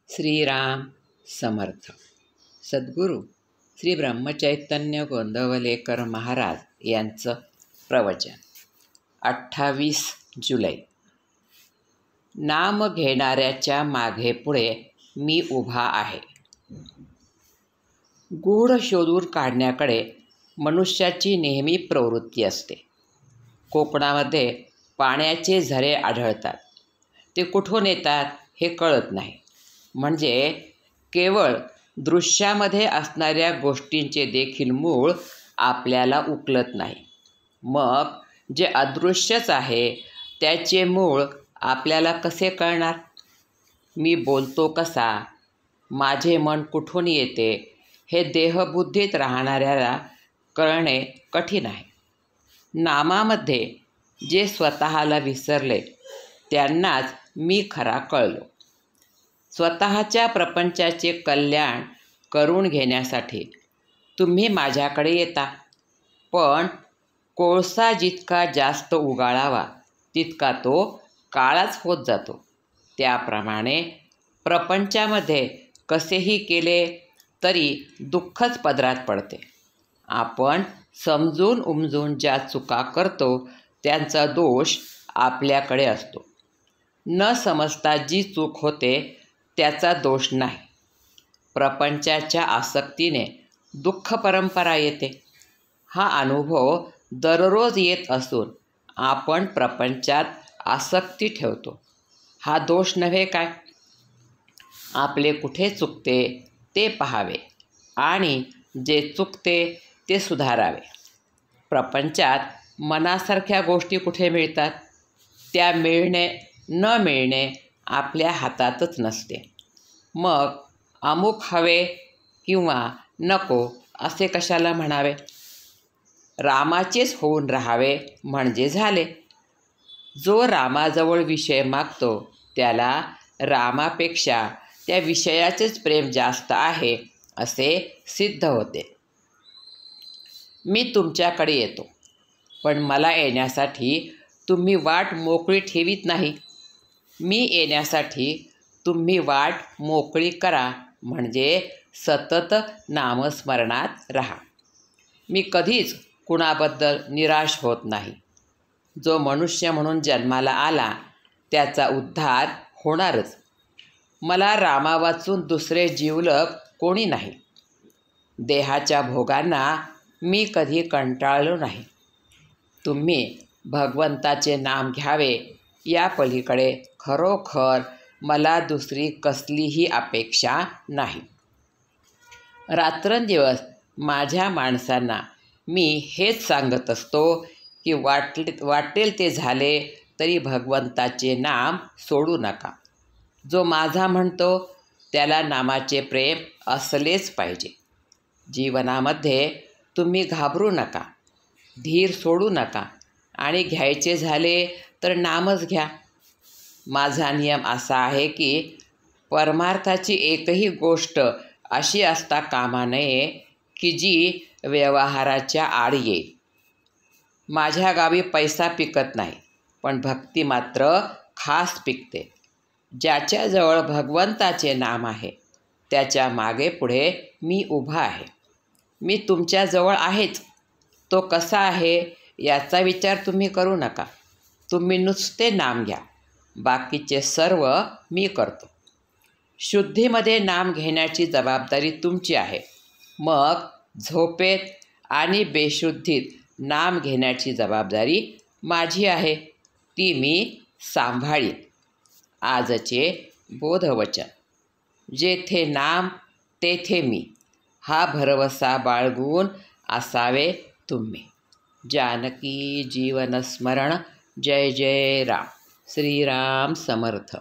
श्रीराम समर्थ. सद्गुरू श्री ब्रह्मचैतन्य गोंदवलेकर महाराज यांचं प्रवचन. 28 जुलै. नाम घेणाऱ्याच्या मागे पुढे मी उभा आहे. गूढ शोधून काढण्याकडे मनुष्याची नेहमी प्रवृत्ती असते. कोकणामध्ये पाण्याचे झरे आढळतात. ते कुठून येतात हे कळत नाही. म्हणजे केवळ दृश्यामध्ये असणाऱ्या गोष्टींचे देखील मूळ आपल्याला उकलत नाही. मग जे अदृश्यच आहे त्याचे मूळ आपल्याला कसे कळणार? मी बोलतो कसा, माझे मन कुठून येते हे देहबुद्धीत राहणाऱ्याला कळणे कठीण आहे. नामामध्ये जे स्वतःला विसरले त्यांनाच मी खरा कळलो. स्वतःच्या प्रपंचाचे कल्याण करून घेण्यासाठी तुम्ही माझ्याकडे येता, पण कोळसा जितका जास्त उगाळावा तितका तो काळाच होत जातो. त्याप्रमाणे प्रपंचामध्ये कसेही केले तरी दुःखच पदरात पडते. आपण समजून उमजून ज्या चुका करतो त्यांचा दोष आपल्याकडे असतो. न समजता जी चूक होते त्याचा दोष नाही. प्रपंचाच्या आसक्तीने दुःख परंपरा येते. हा अनुभव दररोज येत असून आपण प्रपंचात आसक्ती ठेवतो. हा दोष नव्हे काय? आपले कुठे चुकते ते पाहावे आणि जे चुकते ते सुधारावे. प्रपंचात मनासारख्या गोष्टी कुठे मिळतात? त्या मिळणे न मिळणे आपल्या हातातच नसते. मग अमुक हवे किंवा नको असे कशाला म्हणावे? रामाचेच होऊन राहावे म्हणजे झाले. जो रामाजवळ विषय मागतो त्याला रामापेक्षा त्या विषयाचेच प्रेम जास्त आहे असे सिद्ध होते. मी तुमच्याकडे येतो, पण मला येण्यासाठी तुम्ही वाट मोकळी ठेवीत नाही. मी येण्यासाठी तुम्ही वाट मोकळी करा, म्हणजे सतत नामस्मरणात राहा. मी कधीच कुणाबद्दल निराश होत नाही. जो मनुष्य म्हणून जन्माला आला त्याचा उद्धार होणारच. मला रामावाचून दुसरे जिवलग कोणी नाही. देहाच्या भोगांना मी कधी कंटाळलो नाही. तुम्ही भगवंताचे नाम घ्यावे या पलीकडे खरोखर मला दुसरी कसलीही अपेक्षा नाही. रात्रंदिवस माझ्या माणसांना मी हेच सांगत असतो की वाटेल ते झाले तरी भगवंताचे नाम सोडू नका. जो माझा म्हणतो त्याला नामाचे प्रेम असलेच पाहिजे. जीवनामध्ये तुम्ही घाबरू नका, धीर सोडू नका आणि घ्यायचे झाले तर नामच घ्या. माझा नियम असा आहे की परमार्थाची एकही गोष्ट अशी असता कामा नये की जी व्यवहाराच्या आड येईल. माझ्या गावी पैसा पिकत नाही, पण भक्ती मात्र खास पिकते. ज्याच्याजवळ भगवंताचे नाम आहे त्याच्या मागे पुढे मी उभा आहे. मी तुमच्याजवळ आहेच. तो कसा आहे याचा विचार तुम्ही करू नका. तुम्ही नुसते नाम घ्या, बाकीचे सर्व मी करतो. शुद्धीमध्ये नाम घेण्याची जबाबदारी तुमची आहे. मग झोपेत आणि बेशुद्धीत नाम घेण्याची जबाबदारी माझी आहे. ती मी सांभाळीन. आजचे बोधवचन. जेथे नाम तेथे मी, हा भरवसा बाळगून असावे तुम्ही. जानकी जीवन स्मरण. जय जय राम. श्रीराम समर्थ.